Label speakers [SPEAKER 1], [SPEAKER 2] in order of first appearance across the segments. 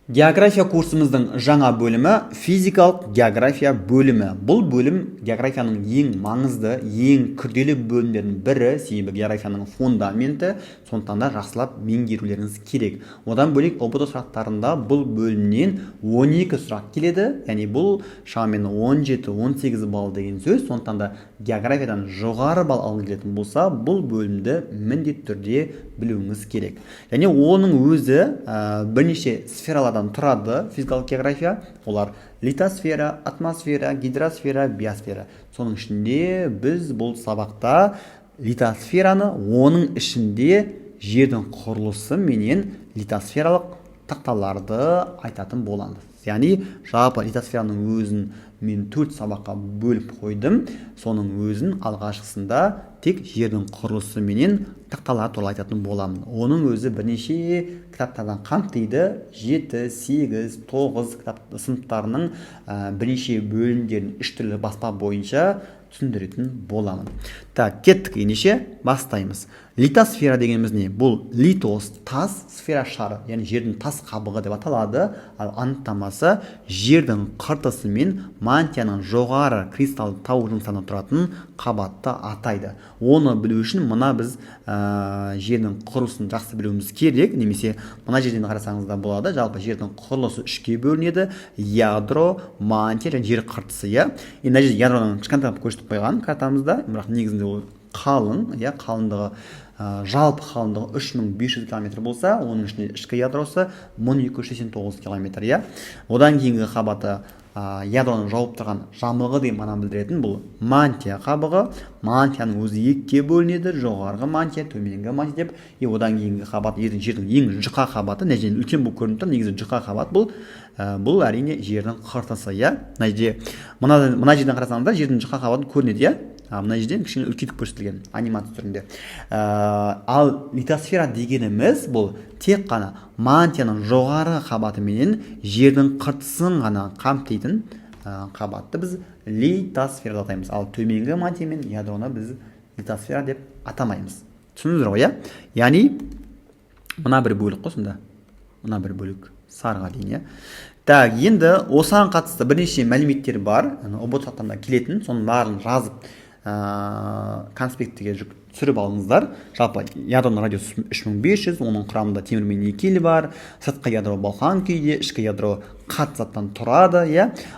[SPEAKER 1] География курсымыздың жаңа бөлімі физикалық география бөлімі. Бұл бөлім географияның ең маңызды, ең күрделі бөлімдерінің бірі, себебі географияның фундаменті, сондықтан да жақсылап меңгерулеріңіз керек. Одан бөлек ұбт сұрақтарында бұл бөлімнен 12 сұрақ келеді, яғни бұл шамамен 17-18 балл деген сөз. Сондықтан да географиядан жоғары балл алғыңыз келетін болса, бұл бөлімді міндетті түрде білуіңіз керек. Және оның өзі бірнеше сфералардан тұрады. Физикалық география, олар литосфера, атмосфера, гидросфера, биосфера. Соның ішінде біз бұл сабақта литосфераны, оның ішінде жердің құрылысы менен литосфералық тақталарды айтатын боламыз. Яғни жалпы литосфераның өзін мен 4 сабаққа бөліп қойдым. Соның өзін алғашқысында тек жердің құрылысы менен тақталар туралы айтатын боламын. Оның өзі бірнеше кітаптардан қамтиды. 7, 8, 9 кітап сыныптарының бірнеше бөлімдерін 3 түрлі баспа бойынша түсіндіретін боламын. Так, кеттік, ендеше бастаймыз. Литосфера дегеніміз не? Бұл литос, тас, сфера шары, яғни жердің тас қабығы деп аталады. Ал анықтамасы жердің қыртысы мен мантияның жоғары кристалды тау жыныстарынан тұратын қабатты атайды. Оны білу үшін мына біз жердің құрылысын жақсы білуіміз керек, немесе мына жерден қарасаңыз да болады. Жалпы жердің құрылысы 3-ке бөлінеді: ядро, мантия және жер қыртысы. Мына жерде ядроның кішкентайлап көрсетіп қойған картамызда, бірақ негізінде ол қалың, қалыңдығы жалпы қалыңдығы 3500 км болса, оның ішінде ішкі ядросы 1289 км. Одан кейінгі қабаты ядроны жауып тұрған жамылғы деп мана білдіретін бұл мантия қабығы. Мантияның өзі 2-ке бөлінеді: жоғарғы мантия, төменгі мантия деп. Одан кейінгі қабат жердің ең жұқа қабаты, нәтижесінде үлкен болып көрініп тұр. Негізі жұқа қабат бұл әрине жердің қыртысы. Мына жерден қарасаңызда жердің жұқа қабаты көрінеді. Мына жерден кішкене үлкейтіп көрсетілген анимация түрінде. Ал литосфера дегеніміз бұл тек қана мантияның жоғары қабаты менен жердің қыртысын ғана қамтитын қабатты біз литосфера деп атаймыз. Ал төменгі мантия мен ядроны біз литосфера деп атамаймыз. Түсіндіңіздер ғой? Яғни мына бір бөлік қой сонда. Мына бір бөлік сарыға дейін. Так, енді осыған қатысты бірнеше мәліметтер бар. ұбт сұрақтарында келетін, соның барын жазып конспектіге түсіріп алыңыздар. Жалпы ядроның радиусы 3500, оның құрамында темір мен никель бар. Сыртқы ядро балқан күйде, ішкі ядро қатты заттан тұрады.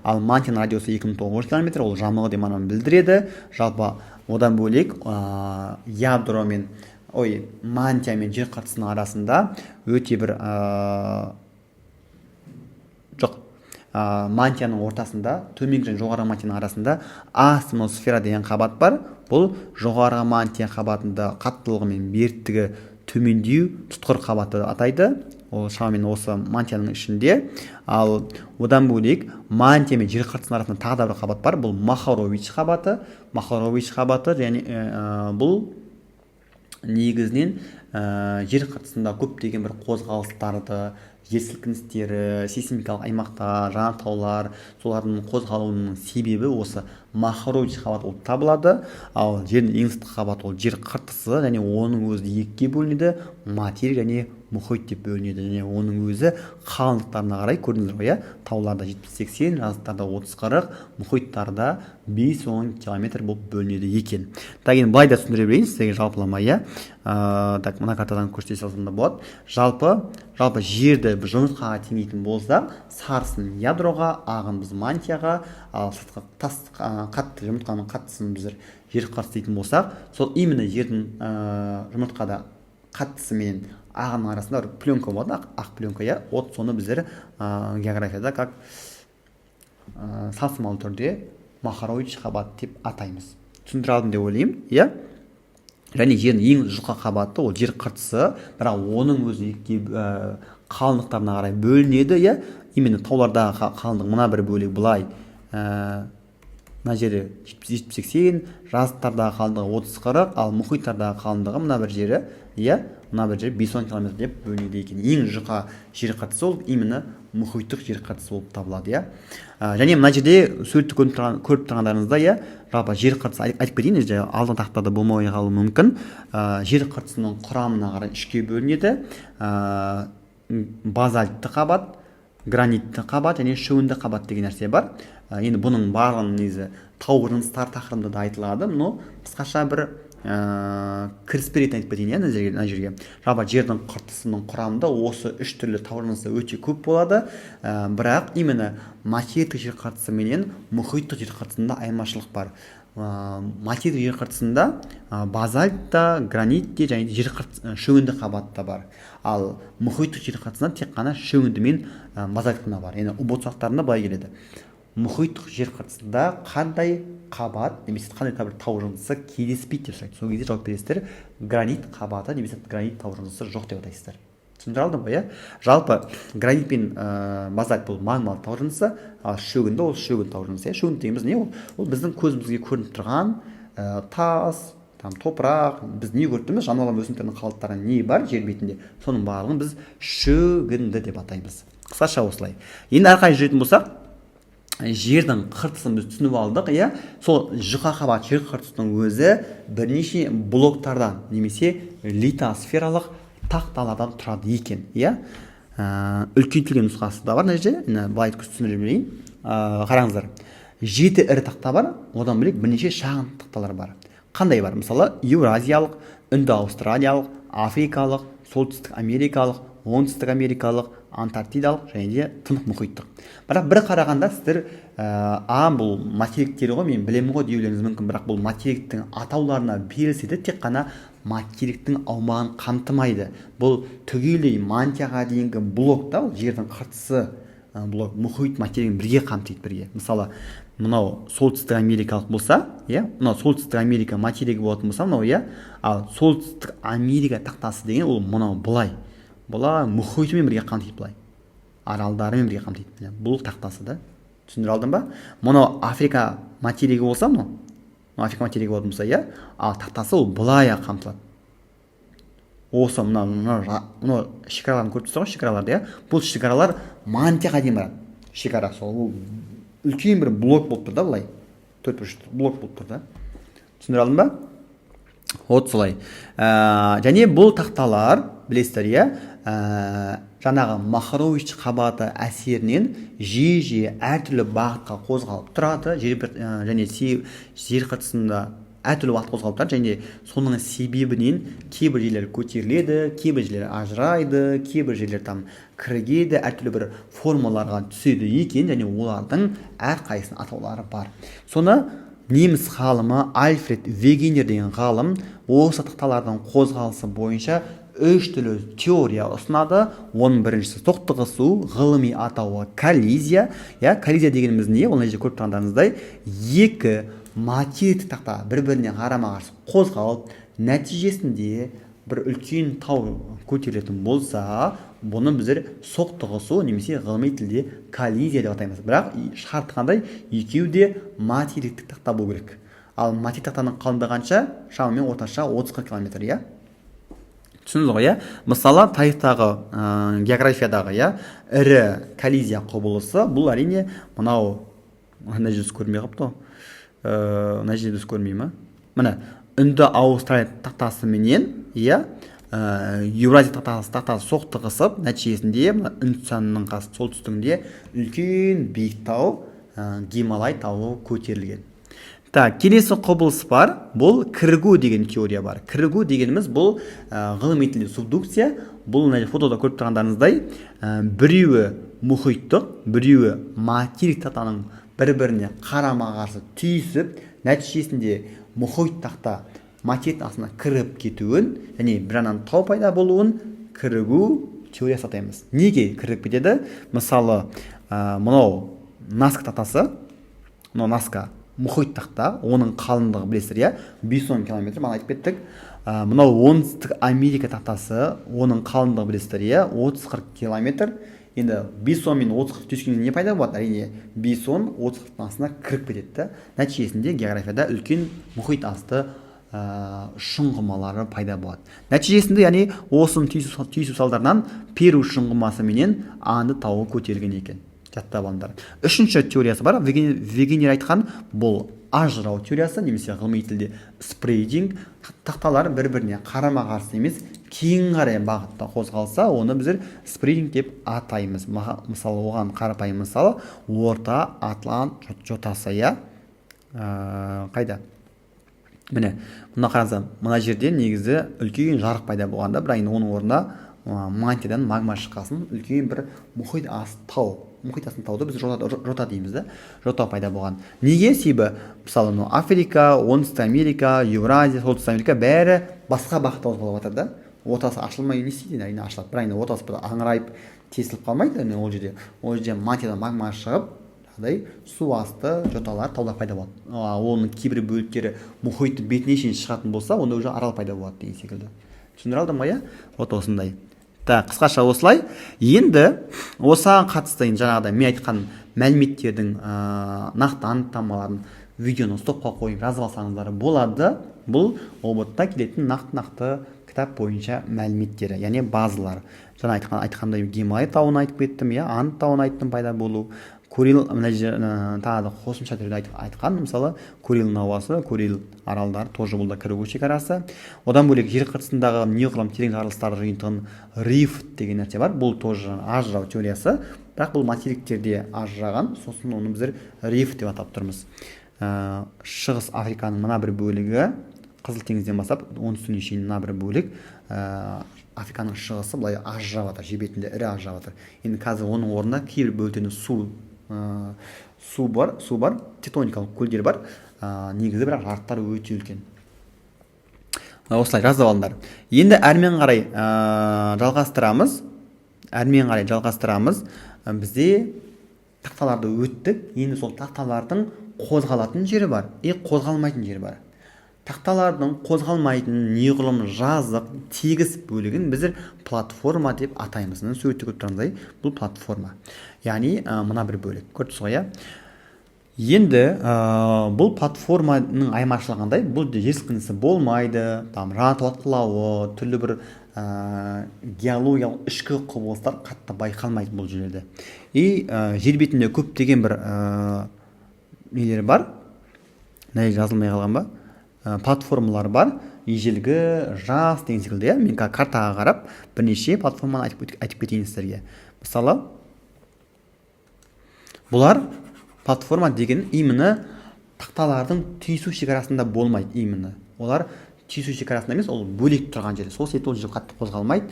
[SPEAKER 1] Ал мантияның радиусы 2900 км, ол жамылғы деп мана білдіреді. Жалпы одан бөлек ядро мен мантия мен жер қыртысының арасында өте бір мантияның ортасында, төменгі және жоғарғы мантияның арасында астеносфера деген қабат бар. Бұл жоғарғы мантия қабатында қаттылығы мен беріктігі төмендеу тұтқыр қабаты атайды. Ол шамамен осы мантияның ішінде. Ал одан бөлек мантия мен жер қыртысының арасында тағы да бір қабат бар. Бұл Махарович қабаты. Махарович қабаты және бұл негізінен жер қыртысында көптеген бір қозғалыстарды, жер сілкіністері, сейсмикалық аймақтар, жанартаулар, солардың қозғалуының себебі осы Махарович қабаты болып табылады. Ал жердің ең ыстық қабаты ол жер қыртысы, және оның өзі 2-ке бөлінеді: материк және мұхит деп бөлінеді. Және оның өзі қалыңдықтарына қарай көрдіңіздер ғой? Тауларда 70-80, жазықтарда 30-40, мұхиттарда 5-10 км болып бөлінеді екен. Так, енді былай да түсіндіре берейін сіздерге жалпыламай. Так, мына картадан көрсете салсам да болады. Жалпы жерді жұмыртқаға теңейтін болсақ, сарысын ядроға, ағын біз мантияға, ал сыртқы тас қатты жұмыртқаның қаттысын біз жер қыртысы дейтін болсақ, сол именно жердің жұмыртқада қаттысы мен ағының арасында пленка болады, ақ пленка. Соны біздер географияда как салыстырмалы түрде Махарович қабат деп атаймыз. Түсіндіре алдым деп ойлаймын. Және жердің ең жұқа қабаты ол жер қыртысы, бірақ оның өзі қалыңдықтарына қарай бөлінеді. Именно таулардағы қалыңдық мына бір бөлік былай. Мына жері 70-80, жазықтардағы қалыңдығы 30-40, ал мұхиттардағы қалыңдығы мына бір жері 5-10 км деп бөлінеді екен. Ең жұқа жер қыртысы ол именно мұхиттық жер қыртысы болып табылады. Және мына жерде суретті көріп тұрғандарыңызда жалпы жер қыртысы айтып кетейін, алдын тақтада болмай қалуы мүмкін. Жер қыртысының құрамына қарай 3-ке бөлінеді: базальтті қабат, гранитті қабат және шөгінді қабат деген нәрсе бар. Енді бұның барлығын негізі тау жыныстар тақырыбында да айтылады, но қысқаша бір кіріспе айтып кетейін мына жерге. Жалпы жердің қыртысының құрамында осы үш түрлі тау жынысы өте көп болады, бірақ именно материктік жер қыртысы менен мұхиттық жер қыртысында айырмашылық бар. Материктік жер қыртысында базальтта, гранитте және шөгінді қабатта бар. Ал мұхиттық жер қыртысында тек қана шөгінді мен базальт қана бар. Енді ұбот сұрақтарында былай келеді. Мұхиттық жер қыртысында қандай қабат немесе қандай бір тау жынысы кездеспейді деп сұрайды. Сол кезде жауап бересіздер, гранит қабаты немесе гранит тау жынысы жоқ деп атайсыздар. Түсіндіре алдым ба, иә? Жалпы гранит пен базальт бұл магмалық тау жынысы, ал шөгінді ол шөгінді тау жынысы. Шөгінді дегеніміз не ол? Ол біздің көзімізге көрініп тұрған тас, топырақ, біз не көріп тұрмыз, жануарлар өсімдіктердің қалдықтары не бар жер бетінде, соның барлығын біз шөгінді деп атаймыз. Қысқаша осылай. Енді ары қарай жүретін болсақ, жердің қыртысын біз түсініп алдық, иә? Сол жұқа қабат жер қыртысының өзі бірнеше блоктардан немесе литосфералық тақталардан тұрады екен, иә? Үлкейтілген нұсқасы да бар мына жерде. Былай түсіндіре берейін. Қараңыздар. 7 ірі тақта бар, одан бөлек бірнеше шағын тақталар бар. Қандай бар? Мысалы, Еуразиялық, Үнді-Аустралиялық, Африкалық, Солтүстік Америкалық, Оңтүстік Америкалық, Антарктидалық және де Тынық мұхиттық. Бірақ бір қарағанда сіздер бұл материктер ғой, мен білемін ғой деулеріңіз мүмкін, бірақ бұл материктің атауларына берілсе де тек қана материктің аумағын қамтымайды. Бұл түгелдей мантияға дейінгі блокта, жердің қыртысы блок мұхит материяны бірге қамтиды бірге. Мысалы, мынау солтүстік америкалық болса, иә, мынау солтүстік Америка материгі болатын болса, мынау, иә, ал солтүстік Америка тақтасы деген ол мынау былай мұхитымен бірге қамтиды, былай аралдарымен бірге қамтиды. Бұл тақтасы да. Түсіндіре алдым ба? Мынау Африка материгі болса, мынау Африка материгі болатын болса, иә, ал тақтасы ол былай қамтылады. Осы мынау шекараларын көріп тұрсыз ғой, шекараларды, иә? Бұл шекаралар мантияға дейін барады. Шекара сол үлкен бір блок болып тұр да, былай. 4 блок болып тұр да. Түсіндіре алдым ба? Вот солай. Және бұл тақталар, білесіздер, иә, жаңағы Махрович қабаты әсерінен жиі әртүрлі бағытқа қозғалып тұрады, және жер қыртысында әртүрлі уақыт қозғалып тұрады, және соның себебінен кейбір жерлер көтеріледі, кейбір жерлер ажырайды, кейбір жерлер кірігеді, әртүрлі бір формаларға түседі екен, және олардың әрқайсының атаулары бар. Соны неміс ғалымы Альфред Вегенер деген ғалым осы тақталардың қозғалысы бойынша 3 түрлі теория ұсынады. Оның біріншісі соқтығысу, ғылыми атауы коллизия. Коллизия дегеніміз не? Оны жерде көріп тұрғандарыңыздай, екі материктік тақта бір-біріне қарама-қарсы қозғалып, нәтижесінде бір үлкен тау көтерілетін болса, бұны біздер соқтығысу немесе ғылыми тілде коллизия деп атаймыз. Бірақ шарты қандай? Екеуі де материктік тақта болу керек. Ал материктік тақтаның қалыңдығы қанша? Шамамен орташа 30-40 км, иә? Түсіндіңіз ғой, иә? Мысалы, тарихтағы, географиядағы, иә, ірі коллизия құбылысы, бұл әрине мынау мына жерде көрмей қапты. Мына жерде көрмей ма? Міне, Үнді-Аустралия тақтасы менен, иә, Еуразия тақтасы соқтығысып, нәтижесінде Үндістанның солтүстігінде үлкен биік тау, Гималай тауы көтерілген. Келесі құбылыс бар, бұл кірігу деген теория бар. Кірігу дегеніміз бұл ғылыми тілде субдукция. Бұл фотода көріп тұрғандарыңыздай, біреуі мұхиттық, біреуі материктік тақтаның бір-біріне қарама-қарсы түйісіп, нәтижесінде мұхит тақта материктің астына кіріп кетуін, және бір жағынан тау пайда болуын кірігу теориясы атаймыз. Неге кіріп кетеді? Мысалы, мынау Наска тақтасы, мынау Наска мұхит тақта, оның қалыңдығы білесіздер, иә, 510 км, бағана айтып кеттік. Мынау оңтүстік Америка тақтасы, оның қалыңдығы білесіздер, иә, 30-40 км. Енді 510 мен 30-40 түйіскенде не пайда болады? Әрине 510 30-40 астына кіріп кетеді. Нәтижесінде географияда үлкен мұхит асты шұңғымалары пайда болады. Нәтижесінде, яғни осының түйісу салдарынан Перу шұңғымасы менен Анды тауы көтерілген екен. Жаттап алыңдар. Үшінші теориясы бар, Вегенер айтқан, бұл ажырау теориясы, немесе ғылыми тілде спрейдинг. Тақталар бір-біріне қарама-қарсы емес, кейін қарай бағытта қозғалса, оны біз спринг деп атаймыз. Мысалы, оған қарапайым мысалы, орта атлант жотасы, иә. Қайда? Міне, мына қараңыздар, мына жерде негізі үлкен жарық пайда болғанда, бірақ енді оның орнында мантиядан магма шыққасын, үлкен бір мұхит асты тау. Мұхит асты тауды біз жота дейміз да, жота пайда болған. Неге? Себебі мысалы Африка, Оңтүстік Америка, Еуразия, Солтүстік Америка бәрі басқа бағытта қозғалып жатыр да. Отасы ашылмай не істейді? Әрине ашылады. Бірақ енді отасы бір аңырайып тесіліп қалмайды ол жерде. Ол жерде мантиядан магма шығып, су асты жоталар, таулар пайда болады. Оның кейбір бөліктері мұхиттың бетіне шейін шығатын болса, онда уже арал пайда болады деген секілді. Түсіндіре алдым ба, иә? Вот осындай. Қысқаша осылай. Енді осыған қатысты жаңағыдай мен айтқан мәліметтердің нақты анықтамаларын видеоны стопқа қойып жазып алсаңыздар болады. Бұл ОБТ-та келетін нақты кітап бойынша мәліметтері, яғни базалар. Жаңа айтқандай Гималай тауын айтып кеттім, иә, Анд тауын айттым пайда болу. Курил, тағы да қосымша түрде айтқан, мысалы, Курил науасы, Курил аралдары, тоже бұл да кірігу шекарасы. Одан бөлек жер қыртысындағы неғұрлым терең жарылыстар жиынтығын рифт деген нәрсе бар. Бұл тоже ажырау теориясы, бірақ бұл материктерде ажыраған, сосын оны біз рифт деп атап тұрмыз. Шығыс Африканың мына бір бөлігі, Қызыл теңізден бастап, оңтүстігіне шейін мына бір бөлік, Африканың шығысы былай ажырап жатыр, жер бетінде ірі ажырап жатыр. Енді қазір оның орнында кейбір бөліктерінде су бар, тектоникалық көлдер бар, негізі бірақ жарықтар өте үлкен. Осылай жазып алыңдар. Енді әрмен қарай жалғастырамыз. Бізде тақталарды өттік, енді сол тақталардың қозғалатын жері бар, қозғалмайтын жері бар. Тақталардың қозғалмайтын неғұрлым жазық, тегіс бөлігін біз платформа деп атаймыз. Суретте көріп тұрғандай, бұл платформа. Яғни мына бір бөлік. Көрдіңіз ғой, иә? Енді бұл платформаның айырмашылығындай, бұл жер сілкінісі болмайды, жанартау атқылауы, түрлі бір геологиялық ішкі құбылыстар қатты байқалмайды бұл жерлерде. Жер бетінде көптеген бір нелер бар, жазылмай қалған ба? Платформалар бар, ежелгі, жас деген секілді. Мен картаға қарап бірнеше платформаны айтып кетейін сіздерге. Мысалы, бұлар платформа деген имені тақталардың түйісу шекарасында болмайды имені. Олар түйісу шекарасында емес, ол бөлек тұрған жер. Сол себепті ол жер қатты қозғалмайды.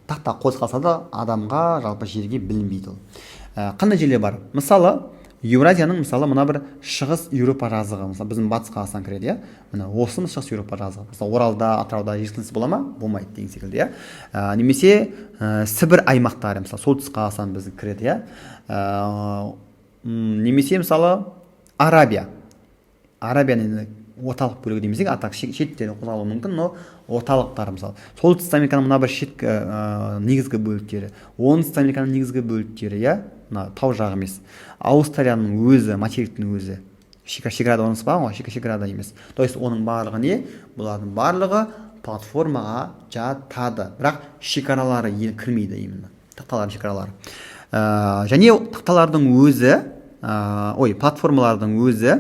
[SPEAKER 1] Тақта қозғалса да адамға жалпы жерге білінбейді ол. Қандай жерлер бар? Мысалы, Еуразияның мысалы мына бір шығыс Еуропа жазығы, мысалы біздің батыс Қазақстан кіреді, иә? Мына осы шығыс Еуропа жазығы. Мысалы Оралда, Атырауда жер сілкінісі бола ма? Болмайды деген секілді, иә? Немесе Сібір аймақтары, мысалы солтүстік Қазақстан біздің кіреді, иә? Немесе мысалы Арабияның орталық бөлігі демесек, атақ шеттері қозғалуы мүмкін, но орталықтары мысалы. Солтүстік Американың мына бір шеткі негізгі бөліктері, оңтүстік Американың негізгі бөліктері, иә? Тау жағы емес. Аустралияның өзі, материктің өзі. Шекарада орналаспаған ғой, шекарада емес. То есть оның барлығы не? Бұлардың барлығы платформаға жатады. Бірақ шекаралары кірмейді именно. Тақталардың шекаралары. Және тақталардың өзі, платформалардың өзі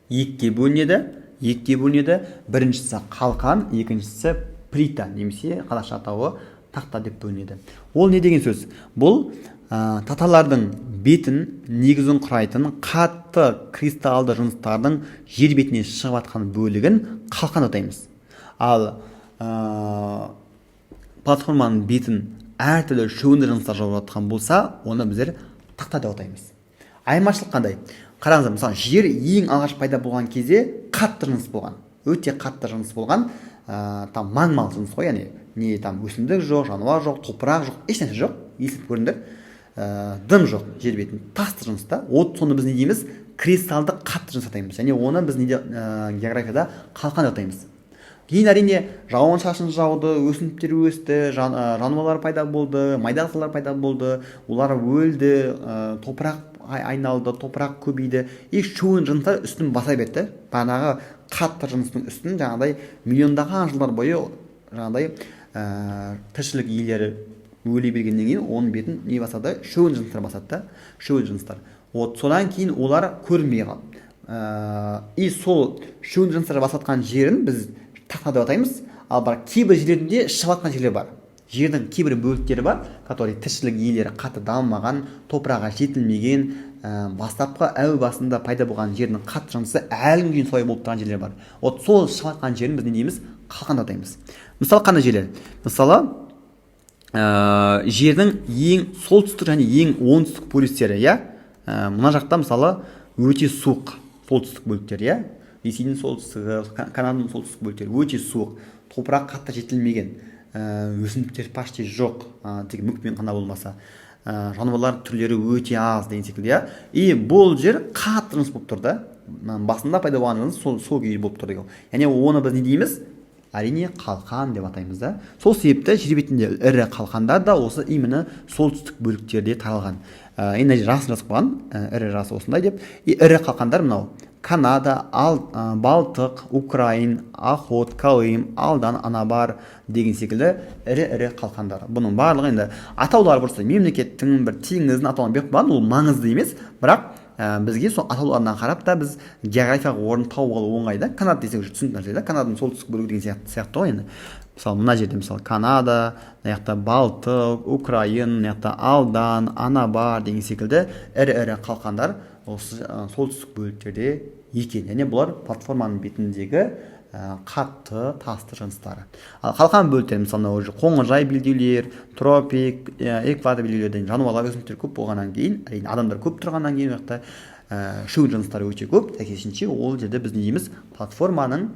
[SPEAKER 1] екіге бөлінеді. Біріншісі қалқан, екіншісі плита, немесе қазақша атауы тақта деп бөлінеді. Ол не деген сөз? Бұл тақталардың бетін негізін құрайтын қатты кристалды жыныстардың жер бетіне шығып жатқан бөлігін қалқан атаймыз. Ал платформаның бетін әртүрлі шөгінді жыныстар жауып жатқан болса, оны біздер тақта деп атаймыз. Айырмашылық қандай? Қараңыздар, мысалы, жер ең алғаш пайда болған кезде қатты жыныс болған. Өте қатты жыныс болған, магмалық жыныс қой, яғни не өсімдік жоқ, жануар жоқ, топырақ жоқ, ешнәрсе жоқ, естіп көріңдер. Дым жоқ жер бетін, тасты жыныста. Соны біз не дейміз? Кристалды қатты жыныс атаймыз. Және оны біз географияда қалқан деп атаймыз. Кейін әрине жауын шашын жауды, өсімдіктер өсті, жануарлар пайда болды, майдасылар пайда болды, олар өлді, топырақ айналды, топырақ көбейді. Шөгін жыныстар үстін баса берді. Бағанағы қатты жыныстың үстін жаңағыдай миллиондаған жылдар бойы жаңағыдай тіршілік иелері өле бергеннен кейін оның бетін не басады? Шөгін жыныстар басады да, шөгін жыныстар. Содан кейін олар көрінбей қалды. Сол шөгін жыныстар басатқан жерін біз тақта деп атаймыз. ал бірақ кейбір жерлерінде шығып жатқан жерлер бар. Жердің кейбір бөліктері бар, которые тіршілік иелері қатты дамымаған, топырағы жетілмеген, бастапқы әу басында пайда болған жердің қатты жынысы әлі күнге дейін солай болып тұрған жерлер бар. Вот сол шығып жатқан жерін біз не дейміз? Қалқан деп атаймыз. Мысалы қандай жерлер? Мысалы жердің ең солтүстік және ең оңтүстік полюстері, иә? Мына жақта мысалы өте суық солтүстік бөліктер, иә? Ресейдің солтүстігі, Канаданың солтүстік бөліктері өте суық, топырақ қатты жетілмеген, өсімдіктер почти жоқ, тек мүкпен ғана болмаса, жануарлар түрлері өте аз деген секілді, иә? И бұл жер қатты жыныс болып тұр да. Басында пайда болған жыныс сол күйі болып тұр деген. Яғни оны біз не дейміз? Әрине қалқан деп атаймыз да. Сол себепті жер бетінде ірі қалқандар да осы именно солтүстік бөліктерде таралған. Енді расын жазып қойған, ірі расы осындай деп. Ірі қалқандар мынау: Канада, Балтық, Украин, Охот, Колым, Алдан, Анабар деген секілді ірі қалқандар. Бұның барлығы енді атаулары просто мемлекеттің бір теңіздің атауын беріп қойған, ол маңызды емес, бірақ бізге сол атауларынан қарап та біз географиялық орын тауып алу оңай да. Канада десек уже түсінікті нәрсе да. Канаданың солтүстік бөлігі деген сияқты ғой енді. Мысалы мына жерде мысалы Канада, мына жақта Балтық, Украин, мына жақта Алдан, Анабар деген секілді ірі қалқандар осы солтүстік бөліктерде екен. Яғни бұлар платформаның бетіндегі қатты тасты жыныстары. Ал қалқан бөліктері мысалы уже қоңыржай белдеулер, тропик, экватор белдеулерден жануарлар өсімдіктер көп болғаннан кейін, әрине адамдар көп тұрғаннан кейін жақта шөгін жыныстары өте көп. Сәйкесінше ол жерде біз не дейміз? Платформаның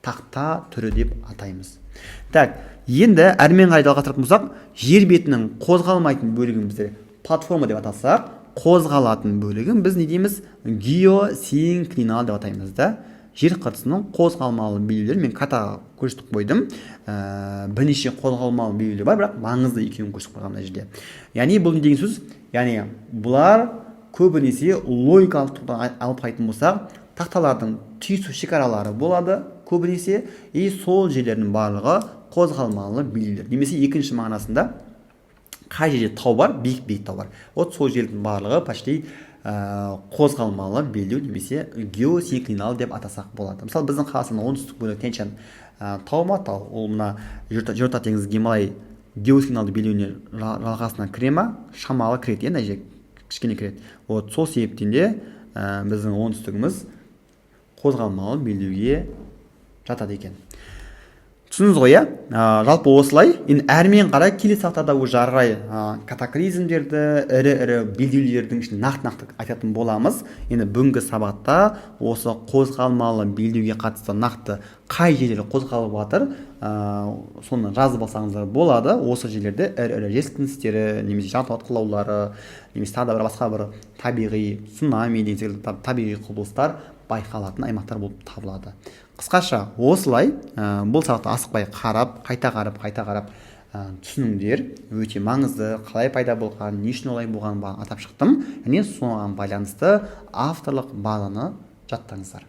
[SPEAKER 1] тақта түрі деп атаймыз. Так, енді әрмен қарай жалғастыратын болсақ, жер бетінің қозғалмайтын бөлігін біздер платформа деп атасақ, қозғалатын бөлігін біз не дейміз? Геосинклинал деп атаймыз да. Жер қыртысының қозғалмалы белгілері мен катаға көрсетіп қойдым. Бірнеше қозғалмалы белгілер бар, бірақ маңызды екеуін көрсетіп қойған мына жерде. Яғни бұл не деген сөз? Яғни бұлар көбінесе логикалық тұрғыдан алып қарайтын болсақ, тақталардың түйісу шекаралары болады көбінесе, и сол жерлердің барлығы қозғалмалы белгілер. Немесе екінші мағынасында қай жерде тау бар, биік тау бар. Вот сол жердің барлығы почти қозғалмалы белдеу немесе геосинклинал деп атасақ болады. Мысалы біздің Қазақстанның оңтүстік бөлігі Тянь-Шань тау, ол мына жерорта теңізі Гималай геосинклиналды белдеуіне жалғасына кіре ма? Шамалы кіреді, мына жер кішкене кіреді. Вот сол себептен де біздің оңтүстігіміз қозғалмалы белдеуге жатады екен. Түсініңіз ғой, жалпы осылай. Енді әрмен қарай келесі сабақтарда уже ары қарай катаклизмдерді, ірі белдеулердің ішінде нақты айтатын боламыз. Енді бүгінгі сабақта осы қозғалмалы белдеуге қатысты нақты қай жерлер қозғалып жатыр, соны жазып алсаңыздар болады. Осы жерлерде ірі жер сілкіністері, немесе жер атқылаулары, немесе тағы да басқа бір табиғи цунами деген секілді табиғи құбылыстар байқалатын аймақтар болып табылады. Қысқаша осылай бұл сабақты асықпай қайта қарап түсініңдер. Өте маңызды, қалай пайда болған, не үшін олай болғанын атап шықтым. Және соған байланысты авторлық базаны жаттаңыздар.